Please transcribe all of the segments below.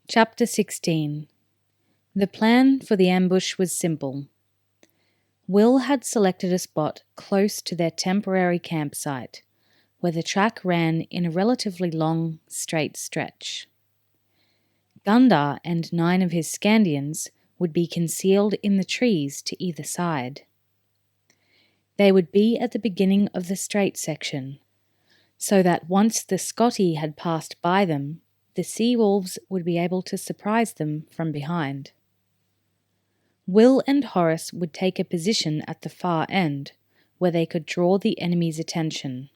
Chapter 16. The plan for the ambush was simple. Will had selected a spot close to their temporary campsite, where the track ran in a relatively long, straight stretch. Gundar and 9 of his Scandians would be concealed in the trees to either side. They would be at the beginning of the straight section, so that once the Scotti had passed by them, the sea wolves would be able to surprise them from behind. Will and Horace would take a position at the far end, where they could draw the enemy's attention.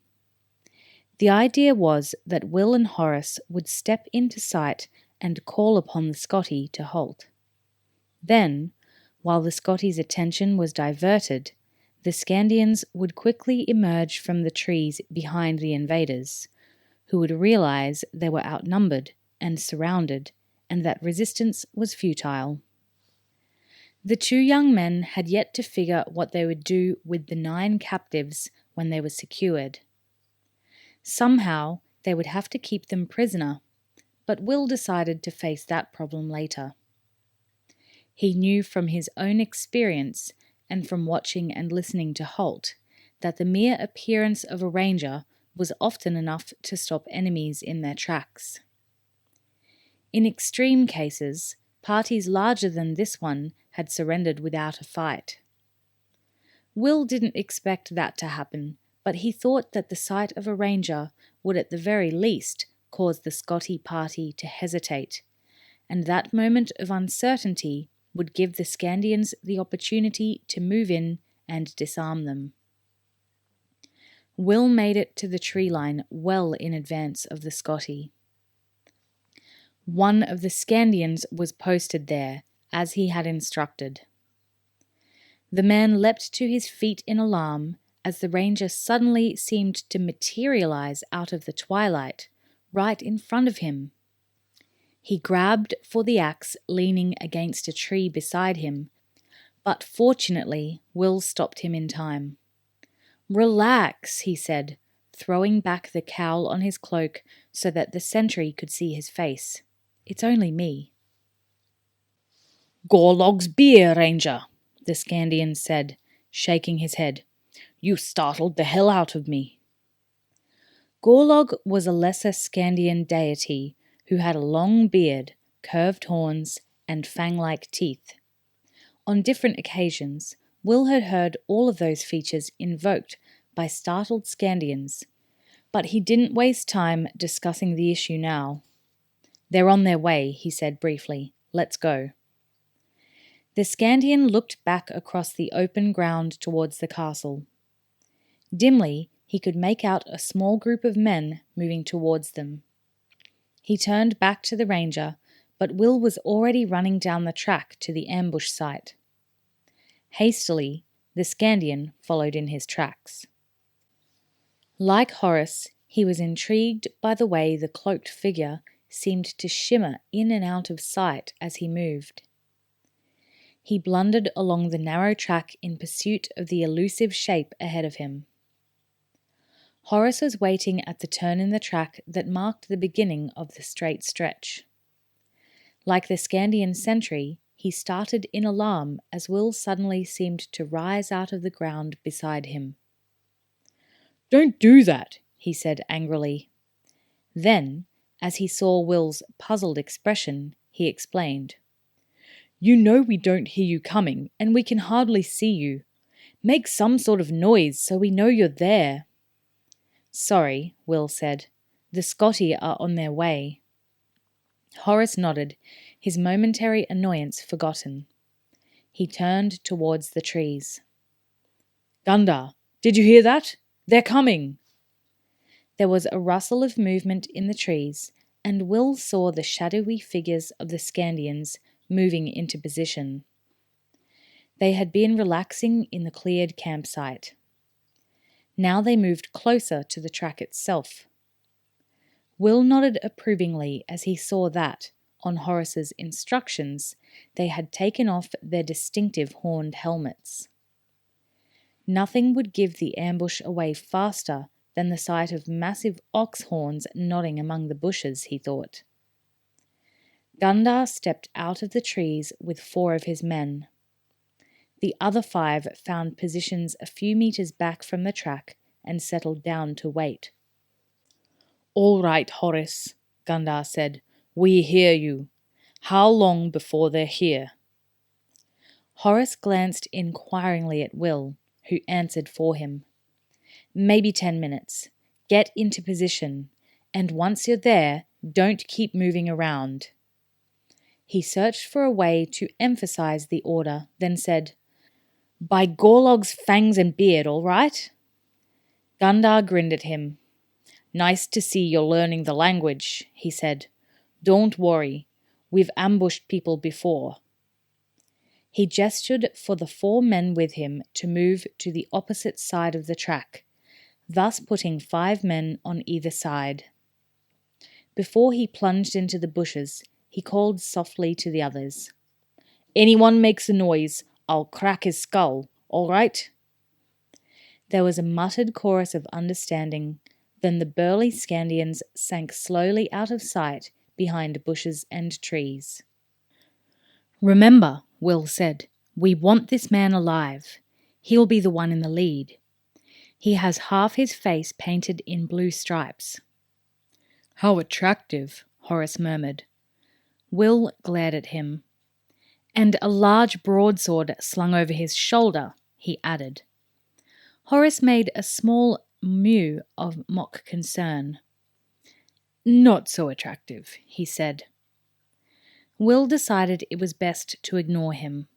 The idea was that Will and Horace would step into sight and call upon the Scotti to halt. Then, while the Scotti's attention was diverted, the Scandians would quickly emerge from the trees behind the invaders, who would realize they were outnumbered and surrounded, and that resistance was futile. The 2 young men had yet to figure what they would do with the 9 captives when they were secured. Somehow, they would have to keep them prisoner, but Will decided to face that problem later. He knew from his own experience and from watching and listening to Holt that the mere appearance of a ranger was often enough to stop enemies in their tracks. In extreme cases, parties larger than this one had surrendered without a fight. Will didn't expect that to happen, but he thought that the sight of a ranger would at the very least cause the Scotti party to hesitate, and that moment of uncertainty would give the Scandians the opportunity to move in and disarm them. Will made it to the tree line well in advance of the Scotti. One of the Scandians was posted there, as he had instructed. The man leapt to his feet in alarm as the ranger suddenly seemed to materialize out of the twilight, right in front of him. He grabbed for the axe leaning against a tree beside him, but fortunately Will stopped him in time. "Relax," he said, throwing back the cowl on his cloak so that the sentry could see his face. "It's only me." "Gorlog's beer, Ranger," the Scandian said, shaking his head. "You startled the hell out of me." Gorlog was a lesser Scandian deity who had a long beard, curved horns, and fang-like teeth. On different occasions, Will had heard all of those features invoked by startled Scandians, but he didn't waste time discussing the issue now. "They're on their way," he said briefly. "Let's go." The Scandian looked back across the open ground towards the castle. Dimly, he could make out a small group of men moving towards them. He turned back to the ranger, but Will was already running down the track to the ambush site. Hastily, the Scandian followed in his tracks. Like Horace, he was intrigued by the way the cloaked figure seemed to shimmer in and out of sight as he moved. He blundered along the narrow track in pursuit of the elusive shape ahead of him. Horace was waiting at the turn in the track that marked the beginning of the straight stretch. Like the Scandian sentry, he started in alarm as Will suddenly seemed to rise out of the ground beside him. "Don't do that," he said angrily. Then, as he saw Will's puzzled expression, he explained. "You know we don't hear you coming, and we can hardly see you. Make some sort of noise so we know you're there." "Sorry," Will said. "The Scotti are on their way." Horace nodded, his momentary annoyance forgotten. He turned towards the trees. "Gundar, did you hear that? They're coming!" There was a rustle of movement in the trees, and Will saw the shadowy figures of the Scandians moving into position. They had been relaxing in the cleared campsite. Now they moved closer to the track itself. Will nodded approvingly as he saw that, on Horace's instructions, they had taken off their distinctive horned helmets. Nothing would give the ambush away faster than the sight of massive ox horns nodding among the bushes, he thought. Gundar stepped out of the trees with 4 of his men. The other 5 found positions a few meters back from the track and settled down to wait. "All right, Horace," Gundar said. "We hear you. How long before they're here?" Horace glanced inquiringly at Will, who answered for him. "Maybe 10 minutes. Get into position, and once you're there, don't keep moving around." He searched for a way to emphasize the order, then said, "By Gorlog's fangs and beard, all right?" Gundar grinned at him. "Nice to see you're learning the language," he said. "Don't worry, we've ambushed people before." He gestured for the 4 men with him to move to the opposite side of the track, thus putting 5 men on either side. Before he plunged into the bushes, he called softly to the others. "Anyone makes a noise, I'll crack his skull, all right?" There was a muttered chorus of understanding, then the burly Scandians sank slowly out of sight behind bushes and trees. "Remember," Will said, "we want this man alive. He'll be the one in the lead. He has half his face painted in blue stripes." "How attractive," Horace murmured. Will glared at him. "And a large broadsword slung over his shoulder," he added. Horace made a small mew of mock concern. "Not so attractive," he said. Will decided it was best to ignore him.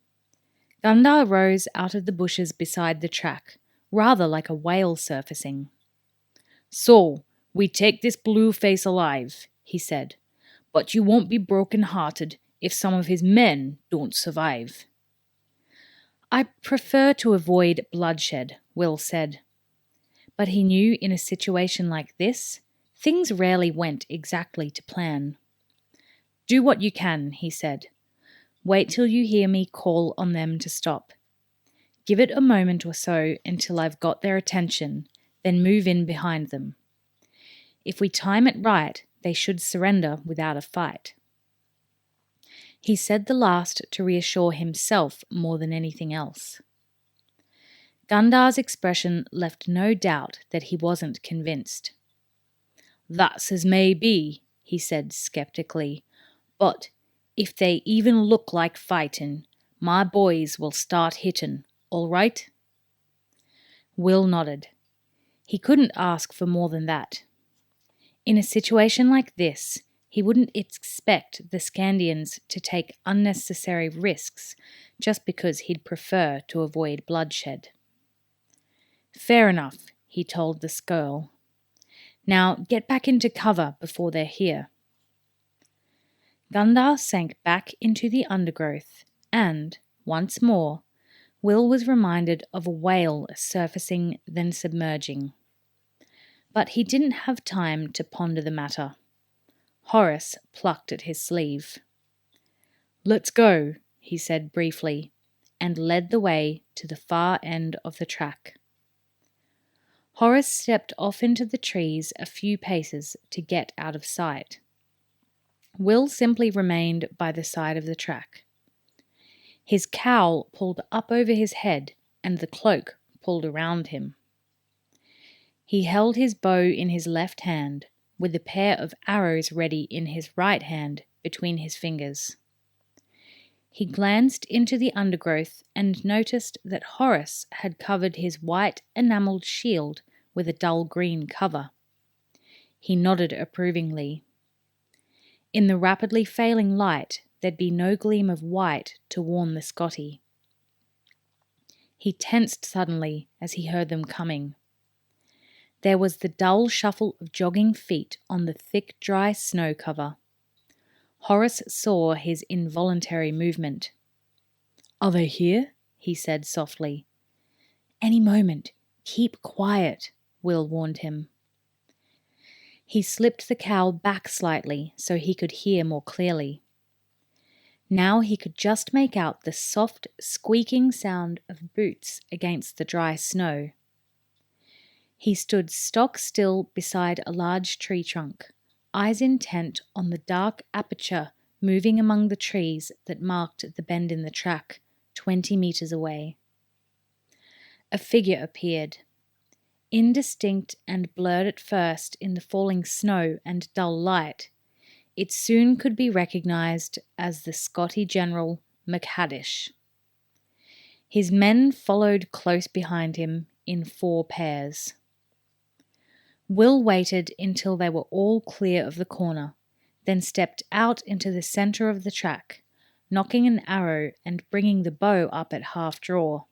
Gundar rose out of the bushes beside the track, rather like a whale surfacing. "So, we take this blue face alive," he said, "but you won't be broken-hearted if some of his men don't survive." "I prefer to avoid bloodshed," Will said. But he knew in a situation like this, things rarely went exactly to plan. "Do what you can," he said. "Wait till you hear me call on them to stop. Give it a moment or so until I've got their attention, then move in behind them. If we time it right, they should surrender without a fight." He said the last to reassure himself more than anything else. Gundar's expression left no doubt that he wasn't convinced. "That's as may be," he said skeptically, "but if they even look like fightin', my boys will start hittin', all right?" Will nodded. He couldn't ask for more than that. In a situation like this, he wouldn't expect the Scandians to take unnecessary risks just because he'd prefer to avoid bloodshed. "Fair enough," he told the skirl. "Now get back into cover before they're here." Gundar sank back into the undergrowth, and, once more, Will was reminded of a whale surfacing then submerging. But he didn't have time to ponder the matter. Horace plucked at his sleeve. "Let's go," he said briefly, and led the way to the far end of the track. Horace stepped off into the trees a few paces to get out of sight. Will simply remained by the side of the track. His cowl pulled up over his head and the cloak pulled around him. He held his bow in his left hand, with a pair of arrows ready in his right hand between his fingers. He glanced into the undergrowth and noticed that Horace had covered his white enamelled shield with a dull green cover. He nodded approvingly. In the rapidly failing light, there'd be no gleam of white to warn the Scotti. He tensed suddenly as he heard them coming. There was the dull shuffle of jogging feet on the thick, dry snow cover. Horace saw his involuntary movement. "Are they here?" he said softly. "Any moment. Keep quiet," Will warned him. He slipped the cowl back slightly so he could hear more clearly. Now he could just make out the soft, squeaking sound of boots against the dry snow. He stood stock still beside a large tree trunk, eyes intent on the dark aperture moving among the trees that marked the bend in the track 20 meters away. A figure appeared. Indistinct and blurred at first in the falling snow and dull light, it soon could be recognized as the Scotti general Macaddish. His men followed close behind him in 4 pairs. Will waited until they were all clear of the corner, then stepped out into the centre of the track, nocking an arrow and bringing the bow up at half draw.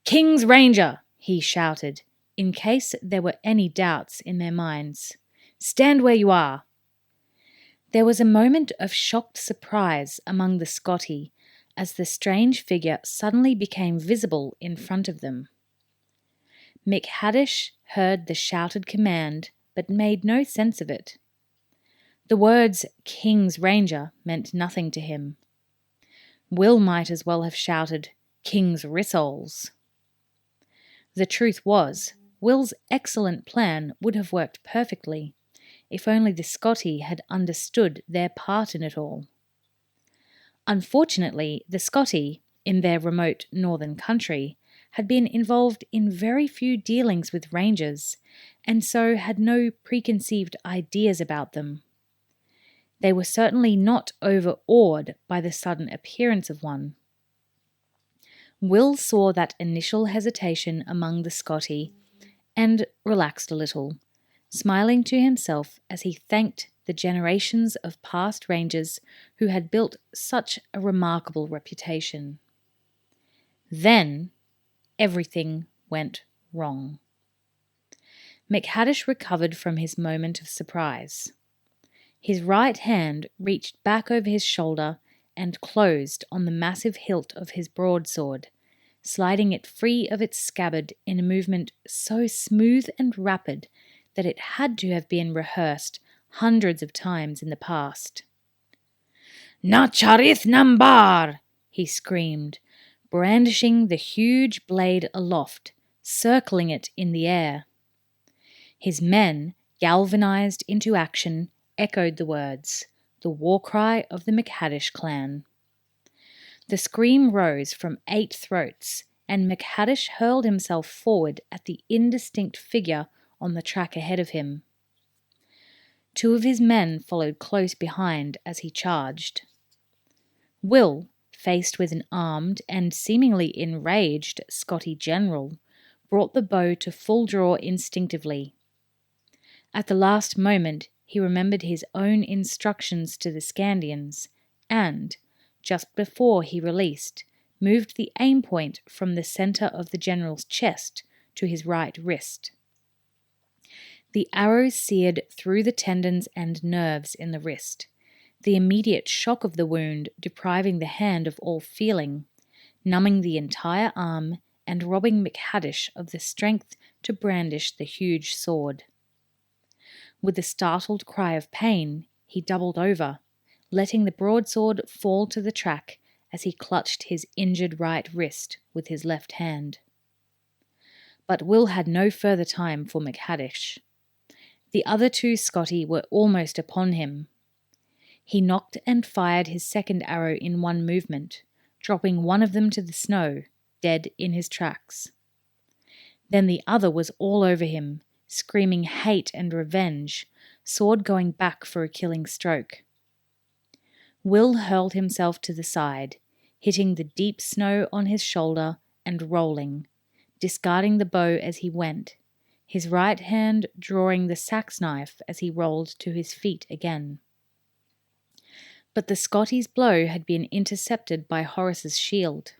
"King's Ranger!" he shouted, in case there were any doubts in their minds. "Stand where you are!" There was a moment of shocked surprise among the Scotti as the strange figure suddenly became visible in front of them. Macaddish heard the shouted command, but made no sense of it. The words "King's Ranger" meant nothing to him. Will might as well have shouted "King's Rissoles." The truth was, Will's excellent plan would have worked perfectly, if only the Scotti had understood their part in it all. Unfortunately, the Scotti, in their remote northern country, had been involved in very few dealings with rangers, and so had no preconceived ideas about them. They were certainly not overawed by the sudden appearance of one. Will saw that initial hesitation among the Scotti and relaxed a little, smiling to himself as he thanked the generations of past rangers who had built such a remarkable reputation. Then everything went wrong. Macaddish recovered from his moment of surprise. His right hand reached back over his shoulder and closed on the massive hilt of his broadsword, sliding it free of its scabbard in a movement so smooth and rapid that it had to have been rehearsed hundreds of times in the past. "Na charith Nambar!" he screamed, brandishing the huge blade aloft, circling it in the air. His men, galvanized into action, echoed the words, the war cry of the Macaddish clan. The scream rose from 8 throats, and Macaddish hurled himself forward at the indistinct figure on the track ahead of him. 2 of his men followed close behind as he charged. Will, faced with an armed and seemingly enraged Scotti general, brought the bow to full draw instinctively. At the last moment, he remembered his own instructions to the Scandians and, just before he released, moved the aim point from the centre of the general's chest to his right wrist. The arrow seared through the tendons and nerves in the wrist, the immediate shock of the wound depriving the hand of all feeling, numbing the entire arm and robbing Macaddish of the strength to brandish the huge sword. With a startled cry of pain, he doubled over, letting the broadsword fall to the track as he clutched his injured right wrist with his left hand. But Will had no further time for Macaddish. The other 2 Scotti were almost upon him. He nocked and fired his second arrow in one movement, dropping one of them to the snow, dead in his tracks. Then the other was all over him, screaming hate and revenge, sword going back for a killing stroke. Will hurled himself to the side, hitting the deep snow on his shoulder and rolling, discarding the bow as he went, his right hand drawing the sax knife as he rolled to his feet again. But the Scotti's blow had been intercepted by Horace's shield.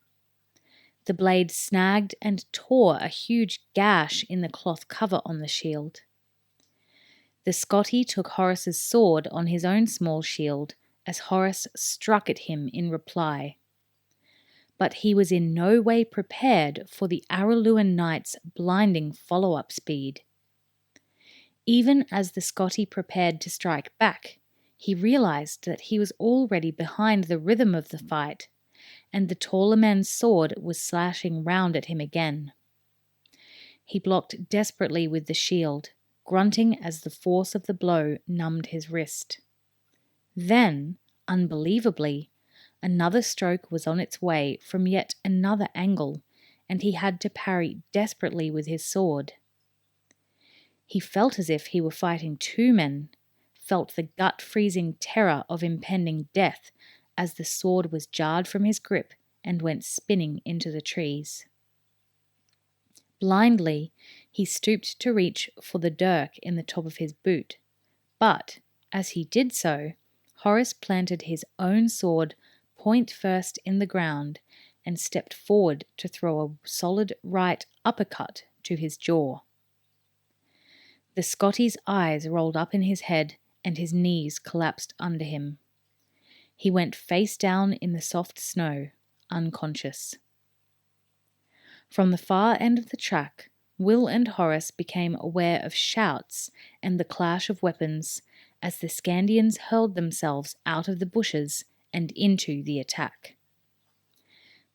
The blade snagged and tore a huge gash in the cloth cover on the shield. The Scotti took Horace's sword on his own small shield as Horace struck at him in reply. But he was in no way prepared for the Araluen knight's blinding follow-up speed. Even as the Scotti prepared to strike back, he realized that he was already behind the rhythm of the fight, and the taller man's sword was slashing round at him again. He blocked desperately with the shield, grunting as the force of the blow numbed his wrist. Then, Unbelievably, another stroke was on its way from yet another angle, and he had to parry desperately with his sword. He felt as if he were fighting two men, felt the gut-freezing terror of impending death as the sword was jarred from his grip and went spinning into the trees. Blindly, he stooped to reach for the dirk in the top of his boot, but, as he did so, Horace planted his own sword point first in the ground and stepped forward to throw a solid right uppercut to his jaw. The Scotti's eyes rolled up in his head and his knees collapsed under him. He went face down in the soft snow, unconscious. From the far end of the track, Will and Horace became aware of shouts and the clash of weapons as the Scandians hurled themselves out of the bushes and into the attack.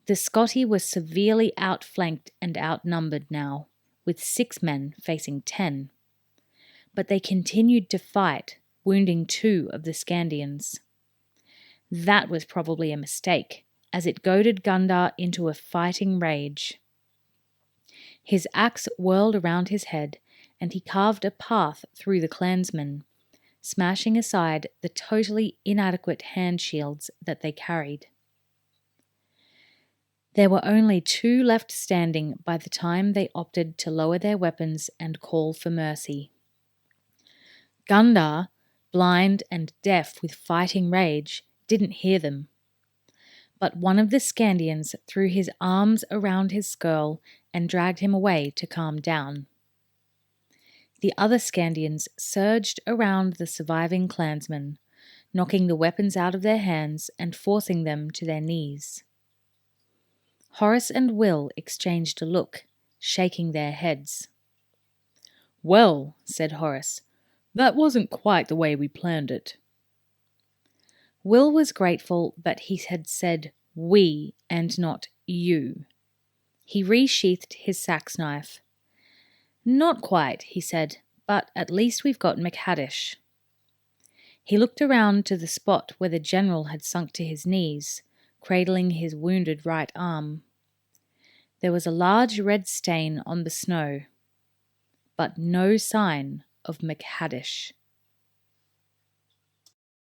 The Scotti was severely outflanked and outnumbered now, with 6 men facing 10. But they continued to fight, wounding 2 of the Scandians. That was probably a mistake, as it goaded Gundar into a fighting rage. His axe whirled around his head, and he carved a path through the clansmen, smashing aside the totally inadequate hand shields that they carried. There were only 2 left standing by the time they opted to lower their weapons and call for mercy. Gundar, blind and deaf with fighting rage, didn't hear them. But one of the Scandians threw his arms around his skull and dragged him away to calm down. The other Scandians surged around the surviving clansmen, knocking the weapons out of their hands and forcing them to their knees. Horace and Will exchanged a look, shaking their heads. "Well," said Horace, "that wasn't quite the way we planned it." Will was grateful that he had said "we" and not "you." He resheathed his sax knife. "Not quite," he said, "but at least we've got Macaddish." He looked around to the spot where the general had sunk to his knees, cradling his wounded right arm. There was a large red stain on the snow, but no sign of Macaddish.